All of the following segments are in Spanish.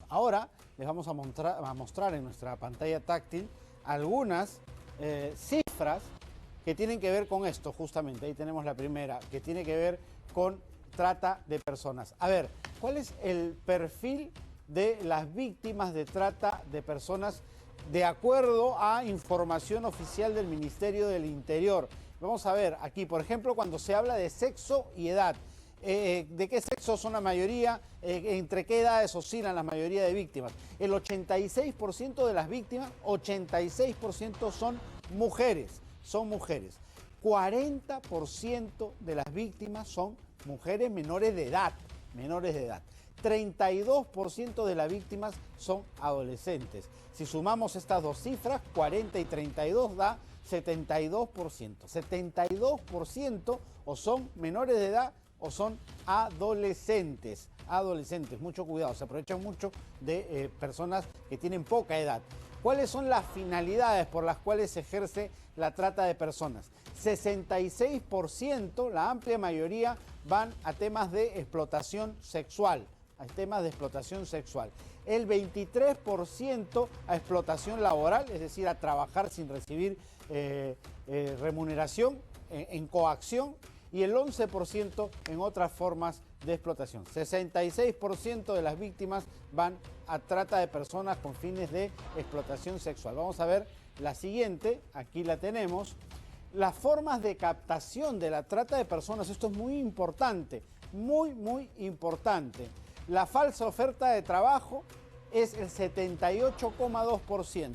Ahora les vamos a mostrar en nuestra pantalla táctil algunas cifras que tienen que ver con esto justamente. Ahí tenemos la primera, que tiene que ver con trata de personas. A ver, ¿cuál es el perfil de las víctimas de trata de personas de acuerdo a información oficial del Ministerio del Interior? Vamos a ver aquí, por ejemplo, cuando se habla de sexo y edad. ¿De qué sexo son la mayoría? ¿Entre qué edades oscilan la mayoría de víctimas? El 86% de las víctimas, 86% son mujeres. 40% de las víctimas son mujeres menores de edad. 32% de las víctimas son adolescentes. Si sumamos estas dos cifras, 40 y 32 da 72%. 72% o son menores de edad o son adolescentes. Mucho cuidado, se aprovechan mucho de personas que tienen poca edad. ¿Cuáles son las finalidades por las cuales se ejerce la trata de personas? 66%, la amplia mayoría, van a temas de explotación sexual. El 23% a explotación laboral, es decir, a trabajar sin recibir remuneración, en coacción, y el 11% en otras formas de explotación. 66% de las víctimas van a trata de personas con fines de explotación sexual. Vamos a ver la siguiente, aquí la tenemos. Las formas de captación de la trata de personas, esto es muy importante, muy importante. La falsa oferta de trabajo es el 78,2%.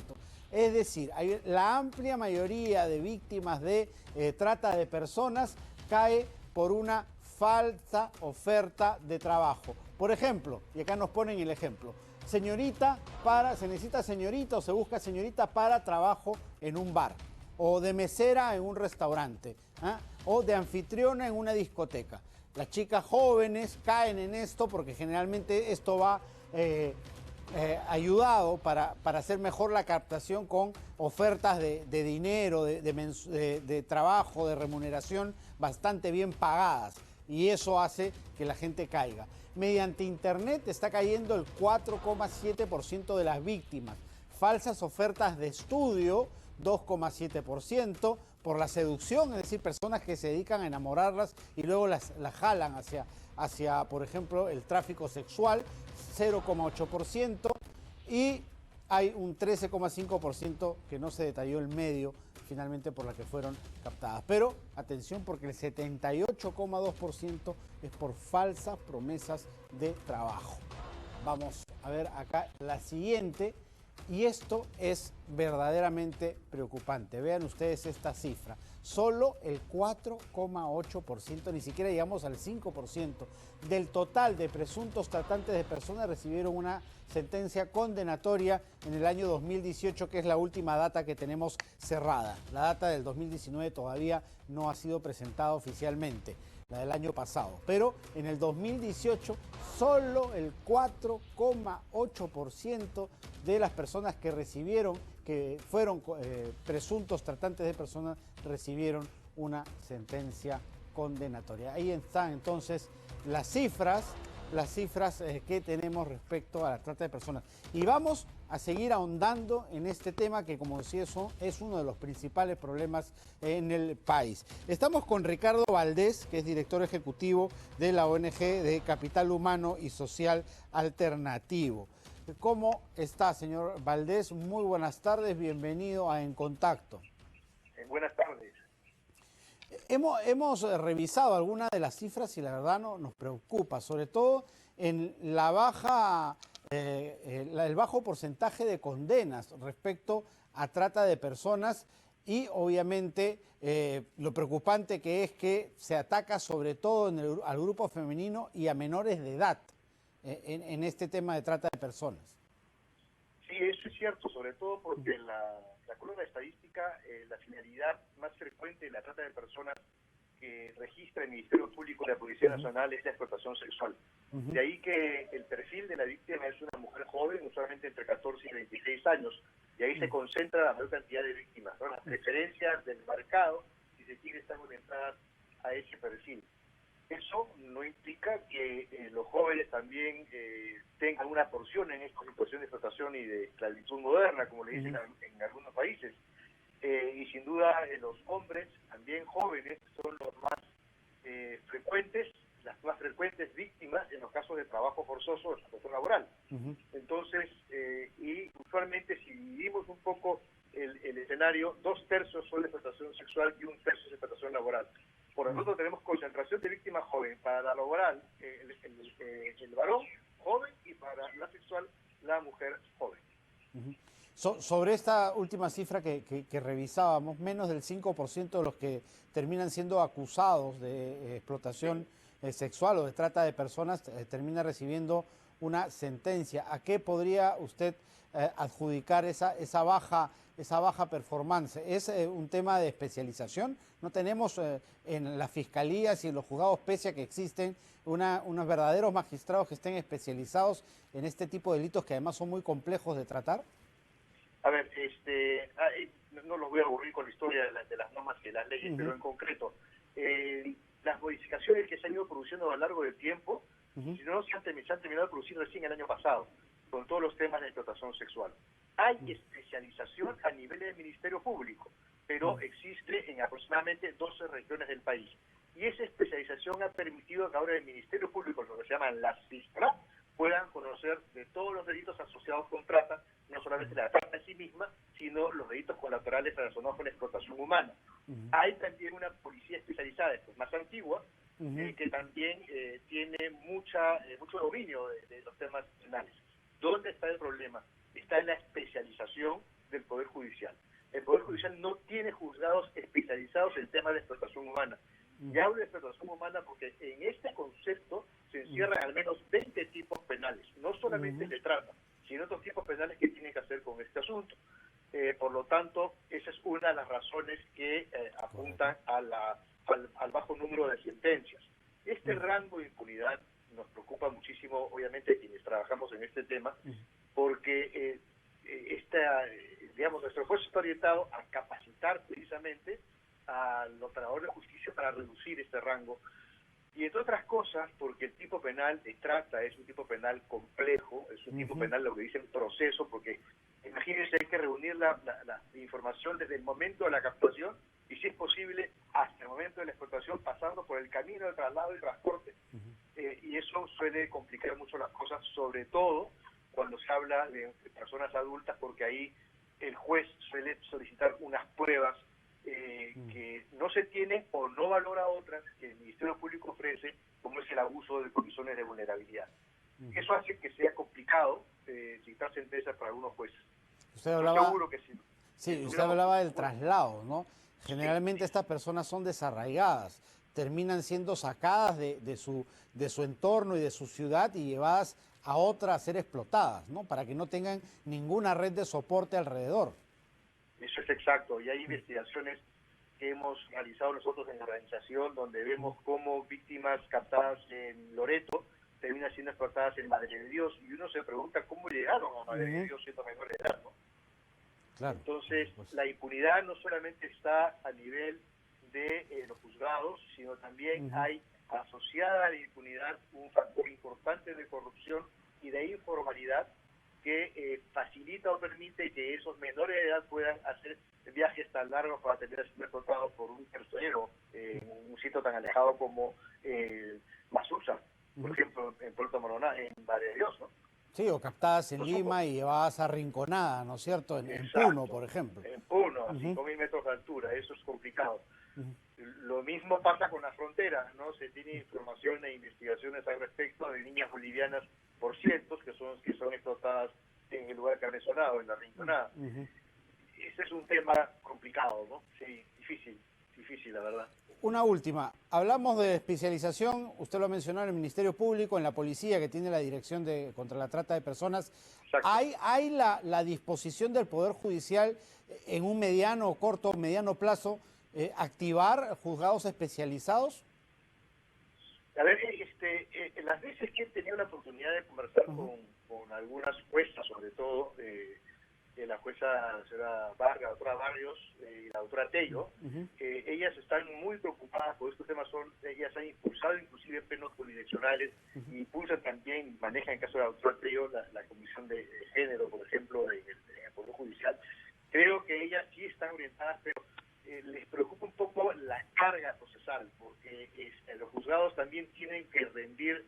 Es decir, la amplia mayoría de víctimas de trata de personas cae por una falsa oferta de trabajo. Por ejemplo, y acá nos ponen el ejemplo, se necesita señorita o se busca señorita para trabajo en un bar, o de mesera en un restaurante, o de anfitriona en una discoteca. Las chicas jóvenes caen en esto porque generalmente esto va ayudado para hacer mejor la captación con ofertas de dinero, de trabajo, de remuneración bastante bien pagadas. Y eso hace que la gente caiga. Mediante internet está cayendo el 4,7% de las víctimas. Falsas ofertas de estudio, 2,7%. Por la seducción, es decir, personas que se dedican a enamorarlas y luego las jalan hacia, por ejemplo, el tráfico sexual, 0,8%. Y hay un 13,5% que no se detalló el medio finalmente por la que fueron captadas. Pero atención, porque el 78,2% es por falsas promesas de trabajo. Vamos a ver acá la siguiente. Y esto es verdaderamente preocupante. Vean ustedes esta cifra. Solo el 4,8%, ni siquiera llegamos al 5%, del total de presuntos tratantes de personas recibieron una sentencia condenatoria en el año 2018, que es la última data que tenemos cerrada. La data del 2019 todavía no ha sido presentada oficialmente, la del año pasado. Pero en el 2018, solo el 4,8% de las personas que fueron presuntos tratantes de personas, recibieron una sentencia condenatoria. Ahí están entonces las cifras que tenemos respecto a la trata de personas. Y vamos a seguir ahondando en este tema que, como decía, es uno de los principales problemas en el país. Estamos con Ricardo Valdés, que es director ejecutivo de la ONG de Capital Humano y Social Alternativo. ¿Cómo está, señor Valdés? Muy buenas tardes, bienvenido a En Contacto. Buenas tardes. Hemos revisado algunas de las cifras y la verdad nos preocupa, sobre todo en la el bajo porcentaje de condenas respecto a trata de personas y obviamente lo preocupante que es que se ataca sobre todo al grupo femenino y a menores de edad en este tema de trata de personas. Sí, eso es cierto, sobre todo porque de acuerdo a la estadística, la finalidad más frecuente de la trata de personas que registra el Ministerio Público de la Policía Nacional es la explotación sexual. De ahí que el perfil de la víctima es una mujer joven, usualmente entre 14 y 26 años, y ahí se concentra la mayor cantidad de víctimas, ¿no? Las preferencias del mercado, si se quiere, están orientadas a ese perfil. Eso no implica que los jóvenes también tengan una porción en esta situación de explotación y de esclavitud moderna, como le dicen en algunos países. Y sin duda los hombres, también jóvenes, son los más frecuentes, las más frecuentes víctimas en los casos de trabajo forzoso o explotación laboral. Entonces, y usualmente si dividimos un poco el escenario, 2/3 son de explotación sexual y 1/3 es explotación laboral. Por lo tanto, tenemos concentración de víctimas joven. Para la laboral, el varón joven, y para la sexual, la mujer joven. Sobre esta última cifra que revisábamos, menos del 5% de los que terminan siendo acusados de explotación sexual o de trata de personas termina recibiendo una sentencia. ¿A qué podría usted adjudicar esa baja performance? ¿Es un tema de especialización? ¿No tenemos en las fiscalías y en los juzgados, pese a que existen unos verdaderos magistrados que estén especializados en este tipo de delitos que además son muy complejos de tratar? A ver, no los voy a aburrir con la historia de las normas y de las leyes, pero en concreto, las modificaciones que se han ido produciendo a lo largo del tiempo, si no se han terminado de producir recién el año pasado, con todos los temas de explotación sexual. Hay especialización a nivel del Ministerio Público, pero existe en aproximadamente 12 regiones del país. Y esa especialización ha permitido que ahora el Ministerio Público, lo que se llaman las CISPRA, puedan conocer de todos los delitos asociados con trata, no solamente la trata en sí misma, sino los delitos colaterales relacionados con la explotación humana. Hay también una policía especializada, esto es más antigua, que también tiene mucho dominio de los temas penales. ¿Dónde está el problema? Está en la especialización del Poder Judicial. El Poder Judicial no tiene juzgados especializados en temas de explotación humana. Y hablo de explotación humana porque en este concepto se encierran al menos 20 tipos penales, no solamente de trata, sino otros tipos penales que tienen que hacer con este asunto. Por lo tanto, esa es una de las razones que apuntan al bajo número de sentencias. Este rango de impunidad nos preocupa muchísimo, obviamente, quienes trabajamos en este tema, porque nuestro esfuerzo está orientado a capacitar precisamente a los operadores de justicia para reducir este rango. Y entre otras cosas, porque el tipo penal de trata es un tipo penal complejo, es un tipo penal, lo que dicen, proceso, porque imagínense, hay que reunir la información desde el momento de la captación y, si es posible, hasta el momento de la explotación, pasando por el camino de traslado y transporte. Y eso suele complicar mucho las cosas, sobre todo cuando se habla de personas adultas, porque ahí el juez suele solicitar unas pruebas que no se tienen o no valora otras que el Ministerio Público ofrece, como es el abuso de condiciones de vulnerabilidad. Eso hace que sea complicado dictar sentencias para algunos jueces. Usted hablaba, seguro que sí. Usted hablaba del traslado, ¿no? Generalmente estas personas son desarraigadas, terminan siendo sacadas de su entorno y de su ciudad y llevadas a otra a ser explotadas, ¿no? Para que no tengan ninguna red de soporte alrededor. Eso es exacto, y hay investigaciones que hemos realizado nosotros en la organización donde vemos cómo víctimas captadas en Loreto terminan siendo explotadas en Madre de Dios, y uno se pregunta cómo llegaron a Madre de Dios siendo menor de edad, ¿no? Claro. Entonces, la impunidad no solamente está a nivel de los juzgados, sino también hay asociada a la impunidad un factor importante de corrupción y de informalidad que facilita o permite que esos menores de edad puedan hacer viajes tan largos para terminar siendo explotados por un tercero en un sitio tan alejado como Masusa, por ejemplo, en Puerto Moroná, en Madre de Dios, ¿no? Sí, o captadas en Lima y llevadas a Rinconada, ¿no es cierto? En Puno, por ejemplo. En Puno, a 5.000 metros de altura, eso es complicado. Lo mismo pasa con las fronteras, ¿no? Se tiene información e investigaciones al respecto de niñas bolivianas por cientos que son explotadas en el lugar que han mencionado, en la Rinconada. Ese es un tema complicado, ¿no? Sí, difícil, la verdad. Una última, hablamos de especialización, usted lo mencionó en el Ministerio Público, en la policía que tiene la dirección contra la trata de personas. Exacto. ¿Hay la disposición del Poder Judicial en un mediano plazo activar juzgados especializados? A ver, las veces que he tenido la oportunidad de conversar con algunas juezas, sobre todo, la jueza la señora Vargas, la doctora Barrios y la doctora Tello, ellas están muy preocupadas por estos temas. Ellas han impulsado inclusive plenos polidireccionales, impulsan también, manejan en el caso de la doctora Tello la comisión de género, por ejemplo, en el Poder Judicial. Creo que ellas sí están orientadas, pero les preocupa un poco la carga procesal, porque los juzgados también tienen que rendir,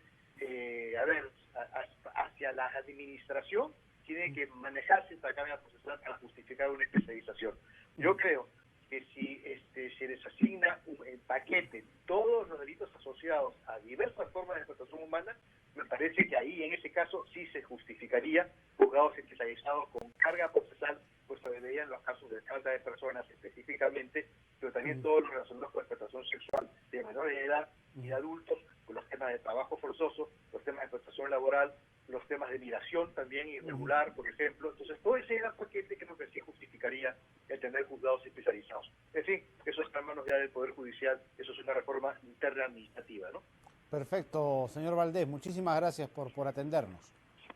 hacia la administración, tiene que manejarse esta carga procesal para justificar una especialización. Yo creo que si se les asigna en paquete todos los delitos asociados a diversas formas de explotación humana, me parece que ahí, en ese caso, sí se justificaría juzgados especializados con carga procesal, pues se verían los casos de trata de personas específicamente, pero también todos los relacionados con la explotación sexual de menores de edad y de adultos, con los temas de trabajo forzoso, los temas de explotación laboral, los temas de migración también irregular, por ejemplo. Entonces, todo ese gran paquete creo que sí justificaría el tener juzgados especializados. En fin, eso está en manos ya del Poder Judicial, eso es una reforma interna administrativa, ¿no? Perfecto, señor Valdés, muchísimas gracias por atendernos.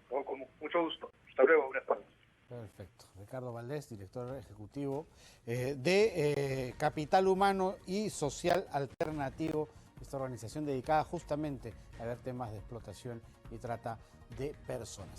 Con mucho gusto. Hasta luego, buenas tardes. Perfecto. Ricardo Valdés, director ejecutivo de Capital Humano y Social Alternativo, esta organización dedicada justamente a ver temas de explotación y trata de personas.